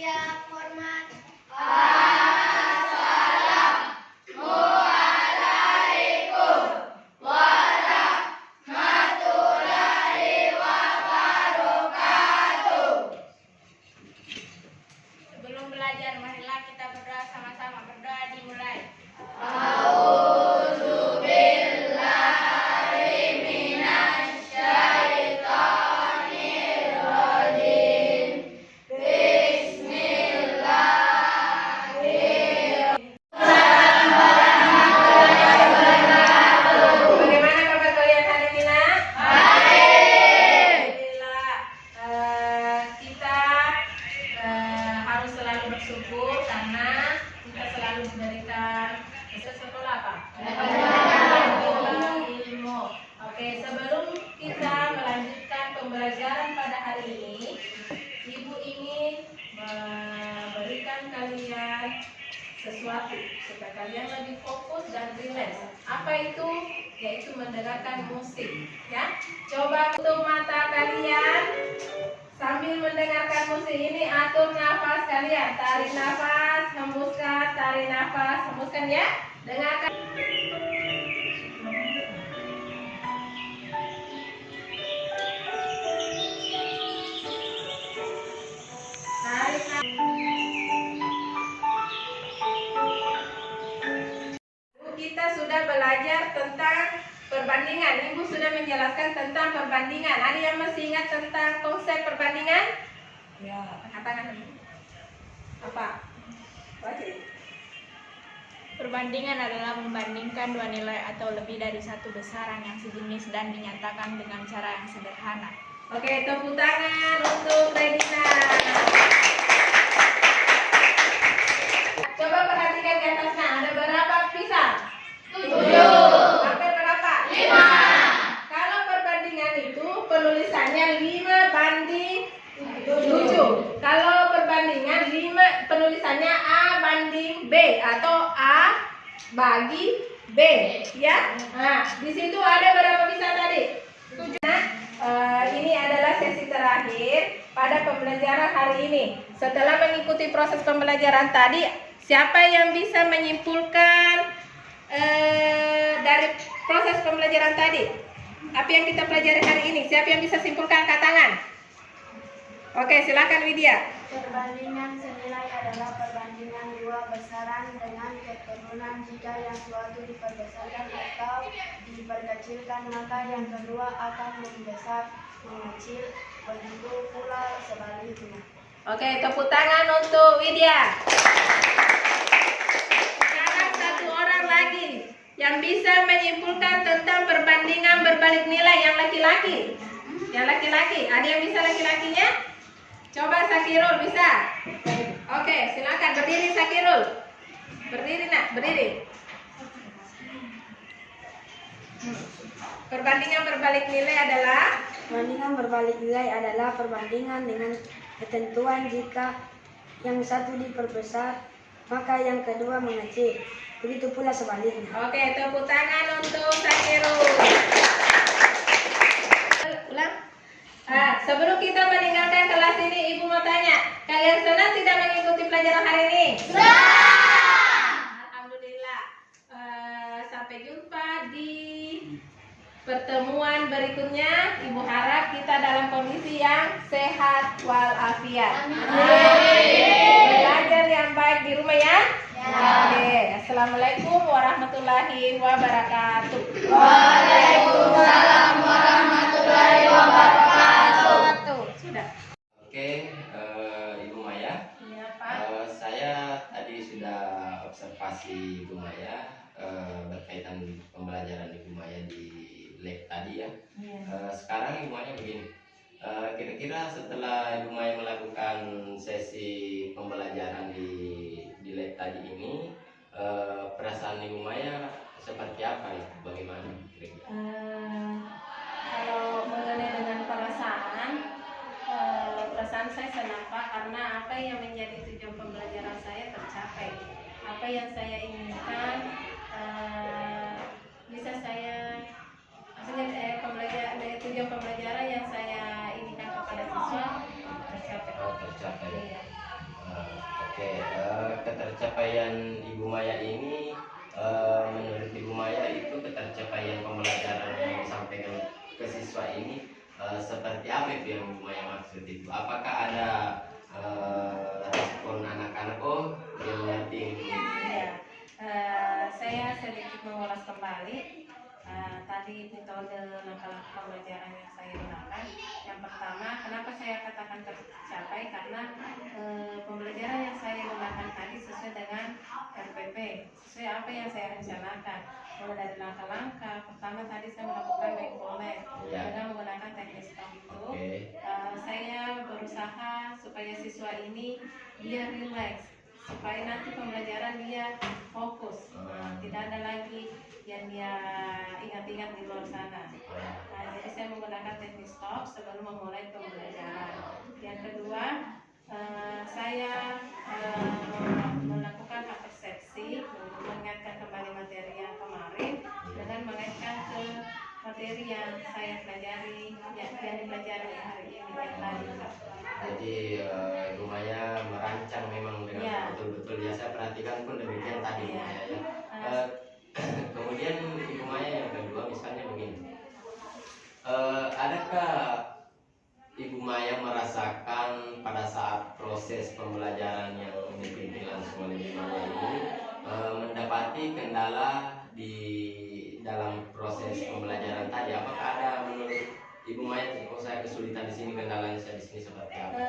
Siap hormat. Sebelum belajar, marilah kita berdoa sama-sama. Berdoa dimulai. Bagaimana kabar kalian hari ini, nak? Alhamdulillah. Kita harus selalu bersyukur karena kita selalu diberikan sekolah apa? Ilmu. Oke, sebelum kita melanjutkan pembelajaran pada hari ini, Ibu ingin memberikan kalian sesuatu supaya kalian lebih fokus dan rileks. Apa itu? Yaitu mendengarkan musik, ya. Coba tutup mata kalian sambil mendengarkan musik ini. Atur nafas kalian, tarik nafas, hembuskan, tarik nafas, hembuskan, ya. Dengarkan. Tarik nafas. Kita sudah belajar tentang perbandingan. Ibu sudah menjelaskan tentang perbandingan. Ada yang masih ingat tentang konsep perbandingan? Ya. Katakan. Apa? Baca. Perbandingan adalah membandingkan dua nilai atau lebih dari satu besaran yang sejenis dan dinyatakan dengan cara yang sederhana. Oke, tepuk tangan untuk Redina. Coba perhatikan di atasnya. Ada berapa pisang? 7. Sampai berapa? 5. Kalau perbandingan itu penulisannya 5:7. Kalau perbandingan penulisannya A banding B atau A bagi B, ya. Nah, di situ ada berapa pisang tadi? 7. Ini adalah sesi terakhir pada pembelajaran hari ini. Setelah mengikuti proses pembelajaran tadi, siapa yang bisa menyimpulkan dari proses pembelajaran tadi? Apa yang kita pelajari hari ini? Siapa yang bisa simpulkan, angkat tangan? Oke, silakan Widya. Perbandingan senilai adalah perbandingan dua besaran dengan keturunan. Jika yang suatu diperbesarkan atau diperkecilkan, maka yang kedua akan membesar, mengecil. Begitu pula sebaliknya. Oke, tepuk tangan untuk Widya. Sekarang satu orang lagi yang bisa menyimpulkan tentang perbandingan berbalik nilai, yang laki-laki. Yang laki-laki, ada yang bisa laki-lakinya? Coba Sakirul, bisa? Oke, silakan berdiri Sakirul. Berdiri, nak, berdiri. Perbandingan berbalik nilai adalah? Perbandingan berbalik nilai adalah perbandingan dengan ketentuan jika yang satu diperbesar, maka yang kedua mengecil. Begitu pula sebaliknya. Oke, tepuk tangan untuk Sakirul. Ulang. Sebelum kita meninggalkan kelas ini, Ibu mau tanya, kalian senang tidak mengikuti pelajaran hari ini? Alhamdulillah. Sampai jumpa di pertemuan berikutnya. Ibu harap kita dalam kondisi yang sehat walafiat. Belajar yang baik di rumah, ya? Oke. Assalamualaikum warahmatullahi wabarakatuh. Waalaikumsalam warahmatullahi wabarakatuh. Sudah. Oke, Ibu Maya. Iya, Pak. Saya tadi sudah observasi Ibu Maya berkaitan pembelajaran Ibu Maya di lab tadi, ya. Sekarang Ibu Maya begini. Kira-kira setelah Ibu Maya melakukan sesi pembelajaran di lab tadi ini, perasaan Ibu Maya seperti apa, ya? Bagaimana kira-kira? Kalau mengenai dengan perasaan saya senang, Pak, karena apa yang menjadi tujuan pembelajaran saya tercapai. Apa yang saya inginkan bisa saya tujuan pembelajaran yang saya inginkan kepada siswa tercapai. Tercapai. Iya. ketercapaian Ibu Maya ini, menurut Ibu Maya itu ketercapaian pembelajaran yang disampaikan ke siswa ini seperti apa itu yang Ibu Maya maksud itu? Apakah ada respon anak-anak, oh dia mengerti ini? Ya, saya sedikit mengulas kembali tadi metode langkah-langkah pembelajaran yang saya gunakan. Yang pertama, kenapa saya katakan tercapai? Karena pembelajaran yang saya gunakan tadi sesuai dengan RPP, sesuai apa yang saya rencanakan. Mulai dari langkah-langkah, pertama tadi saya melakukan mindfulness dengan menggunakan teknik stop itu. Saya berusaha supaya siswa ini dia relax, supaya nanti pembelajaran dia fokus, tidak ada lagi yang dia ingat-ingat di luar sana. Jadi saya menggunakan teknik stop sebelum memulai pembelajaran. Yang kedua, saya melakukan hak persepsi, mengingatkan kembali materi yang kemarin dengan mengaitkan ke materi yang saya pelajari, yang dipelajari hari ini yang tadi. Jadi Ibu Maya merancang memang dengan betul-betul, ya saya perhatikan pun demikian tadi Ibu Maya ya. Kemudian Ibu Maya yang kedua misalnya begini, adakah Ibu Maya merasakan pada saat proses pembelajaran yang dipimpin langsung oleh Ibu Maya ini mendapati kendala di dalam proses pembelajaran tadi? Apakah ada menurut Ibu Maya, oh saya kesulitan di sini, kendalanya saya di sini seperti apa?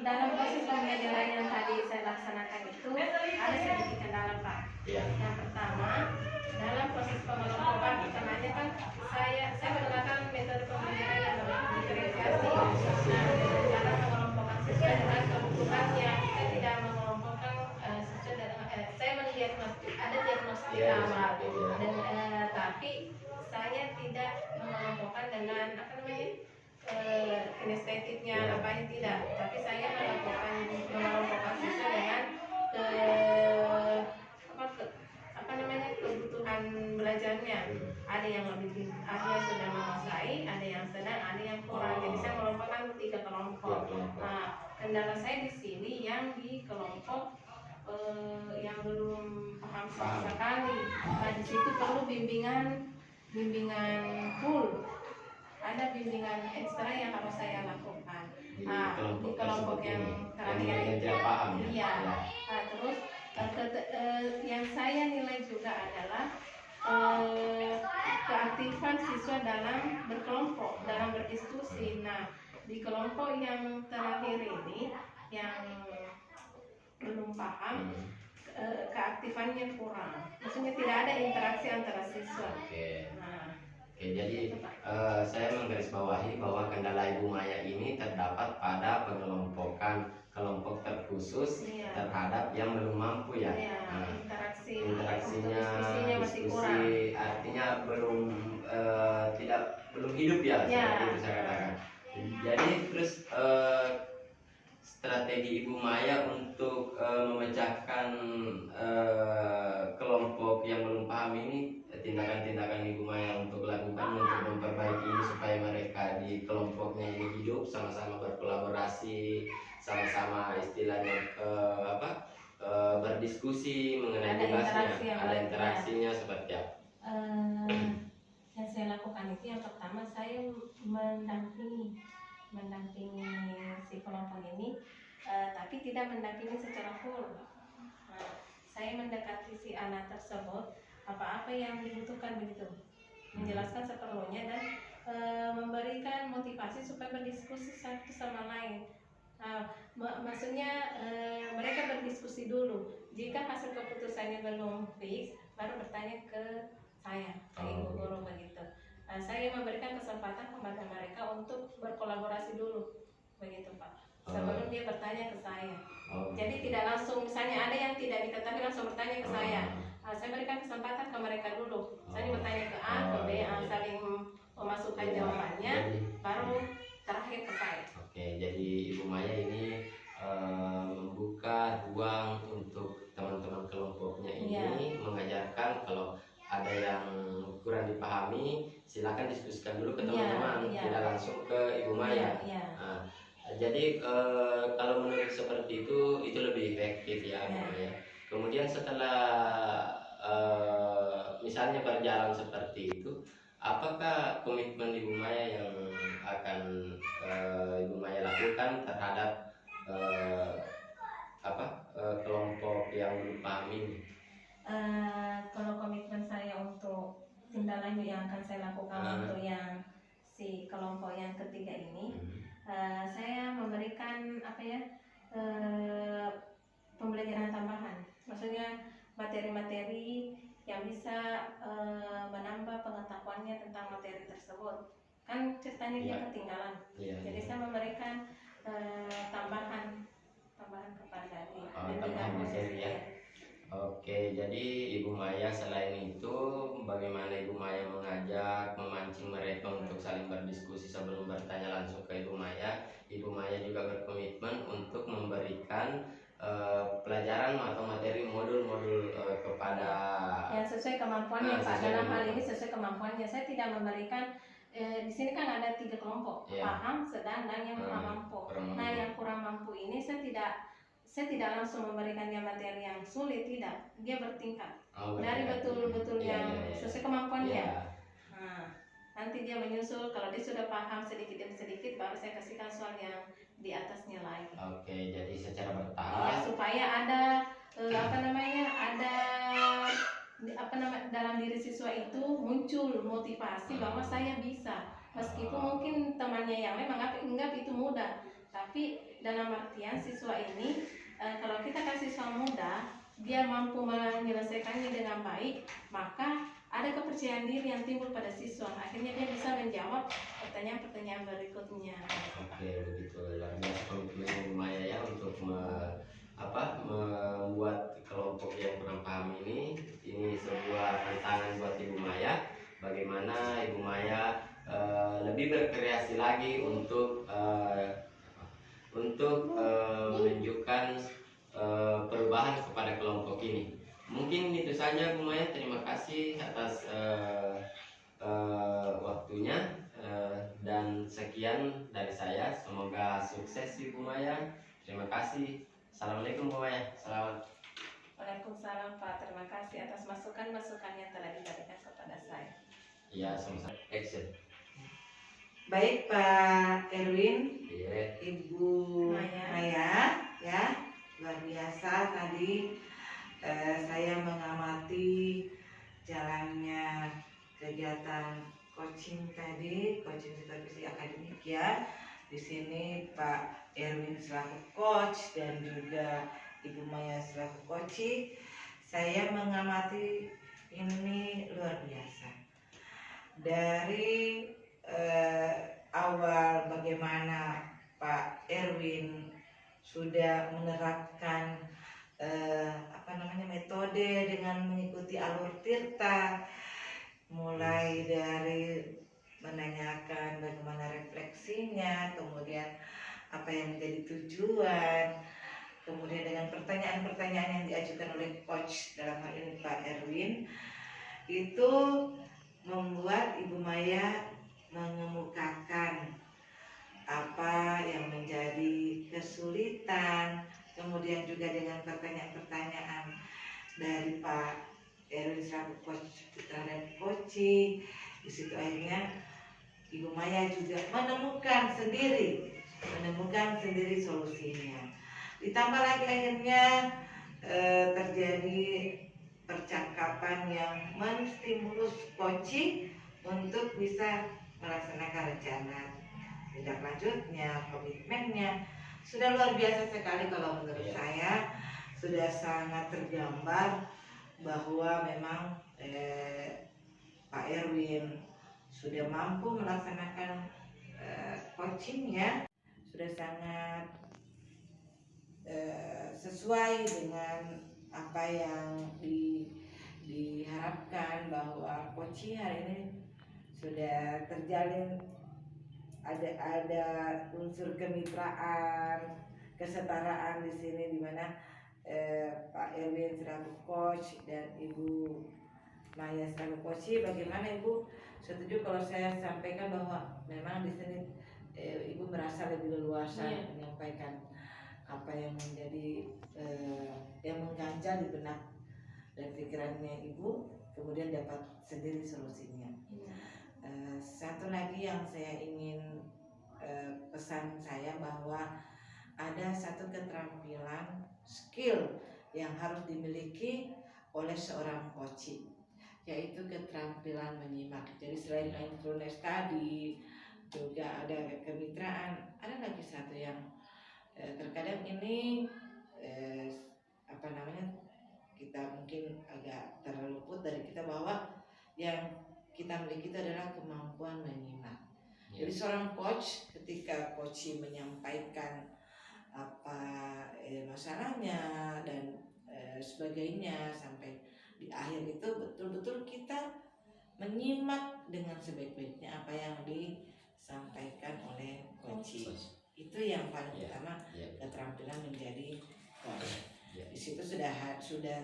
Dalam proses pembelajaran yang tadi saya laksanakan itu ada sedikit kendala, Pak. Yang pertama, dalam proses pengelompokan pertamanya kan saya menggunakan metode pembelajaran yang diferensiasi. Dengan cara mengelompokkan siswa dengan kebutuhannya, saya tidak mengelompokkan siswa dengan saya mendiagnostik, ada diagnostik awal, dan tapi saya tidak mengelompokkan dengan apa namanya kinestetiknya apanya tidak, tapi saya mengelompokkan siswa dengan kebutuhan belajarnya. Ada yang lebih, ada yang sudah menguasai, ada yang sedang, ada yang kurang. Jadi saya mengelompokkan 3 kelompok. Nah, kendala saya di sini yang di kelompok yang belum paham sama sekali. Nah, di situ perlu bimbingan full. Ada bimbingan ekstra yang harus saya lakukan. Di kelompok yang terakhir tidak paham. Iya. Nah, terus yang saya nilai juga adalah keaktifan siswa dalam berkelompok, dalam berdiskusi. Nah, di kelompok yang terakhir ini yang belum paham, keaktifannya kurang. Maksudnya tidak ada interaksi antara siswa. Oke, jadi saya menggarisbawahi bahwa kendala Ibu Maya ini terdapat pada pengelompokan kelompok terkhusus terhadap yang belum mampu ya. Interaksinya, masih kurang. Artinya belum hidup ya, seperti itu saya katakan. Jadi terus strategi Ibu Maya untuk memecahkan kelompok yang belum paham ini, tindakan-tindakan Ibu Maya untuk lakukan untuk memperbaiki ini supaya mereka di kelompoknya ini hidup, sama-sama berkolaborasi, sama-sama istilahnya berdiskusi mengenai tugasnya, ada interaksinya seperti apa? Yang saya lakukan itu yang pertama saya mendampingi si kelompok ini, tapi tidak mendampingi secara full. Saya mendekati si anak tersebut, apa-apa yang dibutuhkan begitu, menjelaskan seperlunya dan memberikan motivasi supaya berdiskusi satu sama lain. Maksudnya mereka berdiskusi dulu. Jika hasil keputusannya belum fix, baru bertanya ke saya, ke ibu guru begitu. Saya memberikan kesempatan kepada mereka untuk berkolaborasi dulu, begitu Pak. Sebelum dia bertanya ke saya. Jadi tidak langsung, misalnya ada yang tidak diketahui langsung bertanya ke saya. Saya berikan kesempatan ke mereka dulu. Saya bertanya ke A, ke B, saling memasukkan jawabannya, baru terakhir ke saya. Oke, jadi Ibu Maya ini membuka ruang untuk teman-teman kelompoknya ini, mengajarkan kalau ada yang kurang dipahami, silakan diskusikan dulu ke teman-teman, tidak langsung ke Ibu Maya. Jadi kalau menurut seperti itu lebih efektif ya, Ibu Maya. Kemudian setelah misalnya berjalan seperti itu, apakah komitmen Ibu Maya yang akan Ibu Maya lakukan terhadap kelompok yang belum paham ini? Kalau komitmen saya untuk tindak lanjut yang akan saya lakukan untuk yang si kelompok yang ketiga ini, saya memberikan pembelajaran tambahan, maksudnya materi-materi yang bisa menambah pengetahuannya tentang materi tersebut. Kan ceritanya dia ketinggalan, jadi saya memberikan tambahan kepada dia. Tambahan materi ya. Oke, jadi Ibu Maya selain itu, bagaimana Ibu Maya mengajak, memancing mereka untuk saling berdiskusi sebelum bertanya langsung ke Ibu Maya. Ibu Maya juga berkomitmen untuk memberikan pelajaran atau materi modul-modul kepada yang sesuai kemampuannya, Pak. Dalam hal ini sesuai kemampuannya. Saya tidak memberikan di sini kan ada 3 kelompok, paham, sedang, dan yang kurang mampu. Nah, yang kurang mampu ini saya tidak langsung memberikan dia materi yang sulit, tidak. Dia bertingkat. Dari betul-betul yang sesuai kemampuannya. Nah, nanti dia menyusul, kalau dia sudah paham sedikit demi sedikit, baru saya kasihkan soal yang di atasnya lagi. Oke, jadi secara bertahap. Ya, supaya ada dalam diri siswa itu muncul motivasi bahwa saya bisa, meskipun mungkin temannya yang memang anggap itu mudah, tapi dalam artian siswa ini kalau kita kasih siswa muda, dia mampu menyelesaikannya dengan baik, maka ada kepercayaan diri yang timbul pada siswa, akhirnya dia bisa menjawab pertanyaan-pertanyaan berikutnya. Oke, begitu. Luar biasa komitmen Ibu Maya ya untuk membuat kelompok yang kurang paham ini sebuah tantangan buat Ibu Maya. Bagaimana Ibu Maya lebih berkreasi lagi untuk menunjukkan perubahan kepada kelompok ini. Mungkin itu saja Bu Maya. Terima kasih atas waktunya. Dan sekian dari saya, semoga sukses Ibu Maya. Terima kasih. Assalamualaikum Bu Maya. Selamat. Waalaikumsalam Pak, terima kasih atas masukan-masukan yang telah diberikan kepada saya. Ya, sama-sama. Action. Baik Pak Erwin, Iya. Ibu Maya, ya luar biasa tadi saya mengamati jalannya kegiatan coaching tadi, coaching supervisi akademik ya. Di sini Pak Erwin selaku coach dan juga Ibu Maya selaku coaching. Saya mengamati ini luar biasa. Dari awal bagaimana Pak Erwin sudah menerapkan metode dengan mengikuti alur Tirta, mulai dari menanyakan bagaimana refleksinya, kemudian apa yang menjadi tujuan, kemudian dengan pertanyaan-pertanyaan yang diajukan oleh coach dalam hal ini Pak Erwin, itu membuat Ibu Maya mengemukakan apa yang menjadi kesulitan, kemudian juga dengan pertanyaan-pertanyaan dari Pak Erwin selaku coach Putra dan Koci. Di situ akhirnya Ibu Maya juga menemukan sendiri solusinya. Ditambah lagi akhirnya terjadi percakapan yang menstimulus coaching untuk bisa melaksanakan rencana tindak lanjutnya, komitmennya. Sudah luar biasa sekali kalau menurut saya, sudah sangat tergambar bahwa memang Pak Erwin sudah mampu melaksanakan coachingnya, sudah sangat sesuai dengan apa yang diharapkan, bahwa coaching hari ini sudah terjalin, ada unsur kemitraan, kesetaraan di sini, di mana Pak Erwin selaku coach dan Ibu Maya selaku coach. Bagaimana Ibu setuju kalau saya sampaikan bahwa memang di sini Ibu merasa lebih leluasa menyampaikan apa yang menjadi yang mengganjal di benak dan pikirannya ibu, kemudian dapat sendiri solusinya. Satu lagi yang saya ingin pesan saya bahwa ada satu keterampilan skill yang harus dimiliki oleh seorang coach, yaitu keterampilan menyimak. Jadi selain mindfulness tadi juga ada kemitraan, ada lagi satu yang terkadang ini kita mungkin agak terluput dari kita, bahwa yang kita miliki itu adalah kemampuan menyimak. Jadi seorang coach ketika coach menyampaikan apa masalahnya dan sebagainya sampai di akhir itu betul-betul kita menyimak dengan sebaik-baiknya apa yang disampaikan oleh coach. Itu yang paling utama, keterampilan menjadi coach. Di situ sudah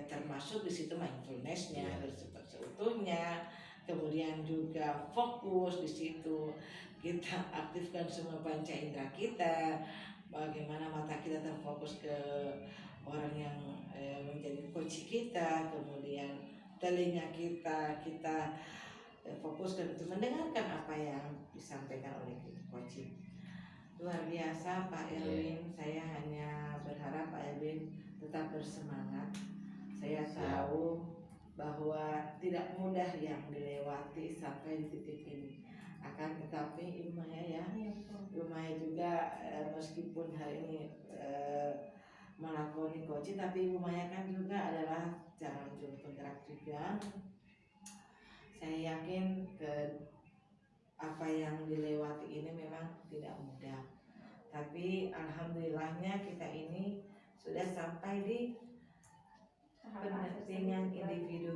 termasuk di situ mindfulness-nya seutuhnya, kemudian juga fokus di situ kita aktifkan semua panca indera kita, bagaimana mata kita terfokus ke orang yang menjadi coach kita, kemudian telinga kita fokuskan untuk mendengarkan apa yang disampaikan oleh coach. Luar biasa Pak Erwin, saya hanya berharap Pak Erwin tetap bersemangat. Saya tahu bahwa tidak mudah yang dilewati sampai di titik ini. Akan tetapi Ibu Maya Ibu Maya juga meskipun hari ini melakoni coaching, tapi Ibu Maya kan juga adalah calon juru penggerak juga. Saya yakin apa yang dilewati ini memang tidak mudah, tapi alhamdulillahnya kita ini sudah sampai di pendampingan individu